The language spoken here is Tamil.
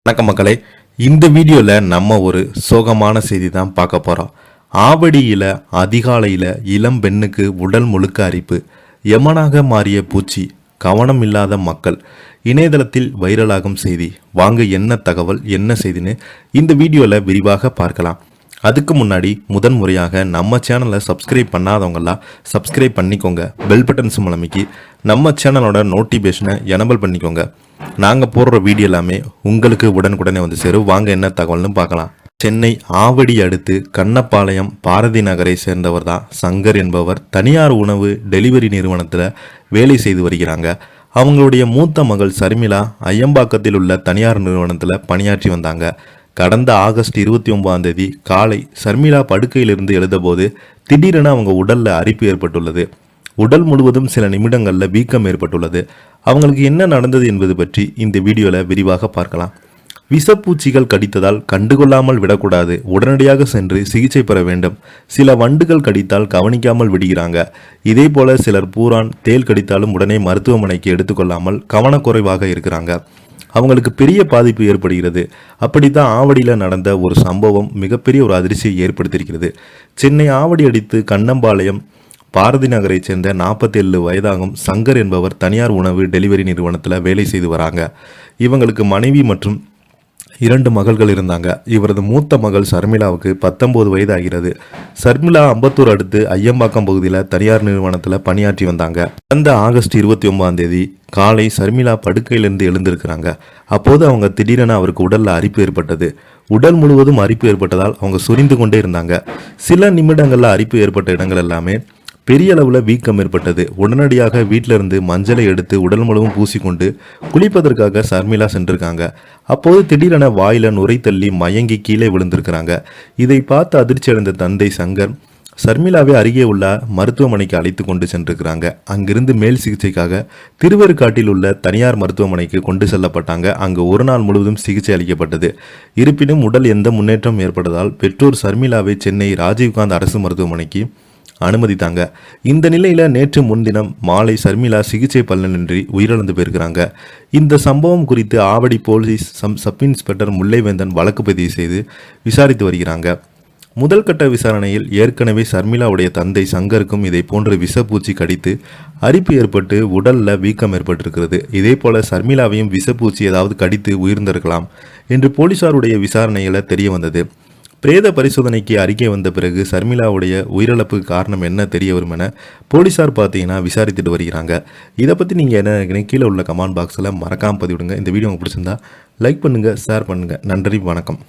வணக்கம் மக்களே, இந்த வீடியோவில் நம்ம ஒரு சோகமான செய்தி தான் பார்க்க போகிறோம். ஆவடியில் அதிகாலையில் இளம் பெண்ணுக்கு உடல் முழுக்க அரிப்பு, யமனாக மாறிய பூச்சி, கவனம் இல்லாத மக்கள், இணையதளத்தில் வைரலாகும் செய்தி. வாங்க என்ன தகவல் என்ன செய்தின்னு இந்த வீடியோவில் விரிவாக பார்க்கலாம். அதுக்கு முன்னாடி முதன்முறையாக நம்ம சேனலை சப்ஸ்கிரைப் பண்ணாதவங்களாம் சப்ஸ்கிரைப் பண்ணிக்கோங்க. பெல் பட்டன் சிம்பல் அமைக்கி நம்ம சேனலோட நோட்டிஃபிகேஷனை எனபிள் பண்ணிக்கோங்க. நாங்கள் போடுற வீடியோ எல்லாமே உங்களுக்கு உடனுக்குடனே வந்து சேரும். வாங்க என்ன தகவல்னு பார்க்கலாம். சென்னை ஆவடி அடுத்து கண்ணப்பாளையம் பாரதி நகரை சேர்ந்தவர் தான் சங்கர் என்பவர். தனியார் உணவு டெலிவரி நிறுவனத்தில் வேலை செய்து வருகிறாங்க. அவங்களுடைய மூத்த மகள் சர்மிளா ஐயம்பாக்கத்தில் உள்ள தனியார் நிறுவனத்தில் பணியாற்றி வந்தாங்க. கடந்த ஆகஸ்ட் 29 காலை சர்மிளா படுக்கையிலிருந்து எழுந்தபோது திடீரென அவங்க உடலில் அரிப்பு ஏற்பட்டுள்ளது. உடல் முழுவதும் சில நிமிடங்களில் வீக்கம் ஏற்பட்டுள்ளது. அவங்களுக்கு என்ன நடந்தது என்பது பற்றி இந்த வீடியோவில் விரிவாக பார்க்கலாம். விஷப்பூச்சிகள் கடித்ததால் கண்டுகொள்ளாமல் விடக்கூடாது, உடனடியாக சென்று சிகிச்சை பெற வேண்டும். சில வண்டுகள் கடித்தால் கவனிக்காமல் விடுகிறாங்க. இதே போல சிலர் பூரான் தேள் கடித்தாலும் உடனே மருத்துவமனைக்கு எடுத்துக்கொள்ளாமல் கவனக்குறைவாக இருக்கிறாங்க. அவங்களுக்கு பெரிய பாதிப்பு ஏற்படுகிறது. அப்படித்தான் ஆவடியில் நடந்த ஒரு சம்பவம் மிகப்பெரிய ஒரு அதிர்ச்சியை ஏற்படுத்தியிருக்கிறது. சென்னை ஆவடி அடுத்து கண்ணம்பாளையம் பாரதி நகரை சேர்ந்த 47 வயதாகும் சங்கர் என்பவர் தனியார் உணவு டெலிவரி நிறுவனத்தில் வேலை செய்து வராங்க. இவங்களுக்கு மனைவி மற்றும் 2 மகள்கள் இருந்தாங்க. இவரது மூத்த மகள் சர்மிளாவுக்கு 19 வயது ஆகிறது. சர்மிளா அம்பத்தூர் அடுத்து ஐயம்பாக்கம் பகுதியில் தனியார் நிறுவனத்தில் பணியாற்றி வந்தாங்க. கடந்த ஆகஸ்ட் 29 காலை சர்மிளா படுக்கையிலிருந்து எழுந்திருக்கிறாங்க. அப்போது அவங்க திடீரென அவருக்கு உடலில் அரிப்பு ஏற்பட்டது. உடல் முழுவதும் அரிப்பு ஏற்பட்டதால் அவங்க சுரிந்து கொண்டே இருந்தாங்க. சில நிமிடங்களில் அரிப்பு ஏற்பட்ட இடங்கள் எல்லாமே பெரிய அளவில் வீக்கம் ஏற்பட்டது. உடனடியாக வீட்டிலிருந்து மஞ்சளை எடுத்து உடல் முழுவதும் பூசிக்கொண்டு குளிப்பதற்காக சர்மிளா சென்றிருக்காங்க. அப்போது திடீரென வாயில நுரை தள்ளி மயங்கி கீழே விழுந்திருக்கிறாங்க. இதை பார்த்து அதிர்ச்சி அடைந்த தந்தை சங்கர் சர்மிளாவை அருகே உள்ள மருத்துவமனைக்கு அழைத்து கொண்டு சென்றிருக்கிறாங்க. அங்கிருந்து மேல் சிகிச்சைக்காக திருவேற்காட்டில் உள்ள தனியார் மருத்துவமனைக்கு கொண்டு செல்லப்பட்டாங்க. அங்கு ஒரு நாள் முழுவதும் சிகிச்சை அளிக்கப்பட்டது. இருப்பினும் உடல் எந்த முன்னேற்றம் ஏற்பட்டதால் பெற்றோர் சர்மிளாவை சென்னை ராஜீவ்காந்த் அரசு மருத்துவமனைக்கு அனுமதித்தாங்க. இந்த நிலையில நேற்று முன்தினம் மாலை சர்மிளா சிகிச்சை பலனின்றி உயிரிழந்து போயிருக்கிறாங்க. இந்த சம்பவம் குறித்து Avadi police sub inspector Mullaivendhan வழக்கு பதிவு செய்து விசாரித்து வருகிறாங்க. முதல் கட்ட விசாரணையில் ஏற்கனவே சர்மிளாவுடைய தந்தை சங்கருக்கும் இதை போன்ற விஷப்பூச்சி கடித்து அரிப்பு ஏற்பட்டு உடல்ல வீக்கம் ஏற்பட்டிருக்கிறது. இதே போல சர்மிளாவையும் விஷப்பூச்சி ஏதாவது கடித்து உயிர்ந்திருக்கலாம் என்று போலீசாருடைய விசாரணையில தெரிய வந்தது. பிரேத பரிசோதனைக்கு அறிக்கை வந்த பிறகு சர்மிளாவுடைய உயிரிழப்புக்கு காரணம் என்ன தெரிய வரும் என போலீசார் பார்த்தீங்கன்னா விசாரித்துட்டு வருகிறாங்க. இதை பற்றி நீங்கள் என்ன கீழே உள்ள கமெண்ட் பாக்ஸில் மறக்காமல் பதிவிடுங்க. இந்த வீடியோ உங்களுக்கு பிடிச்சிருந்தா லைக் பண்ணுங்கள், ஷேர் பண்ணுங்கள். நன்றி, வணக்கம்.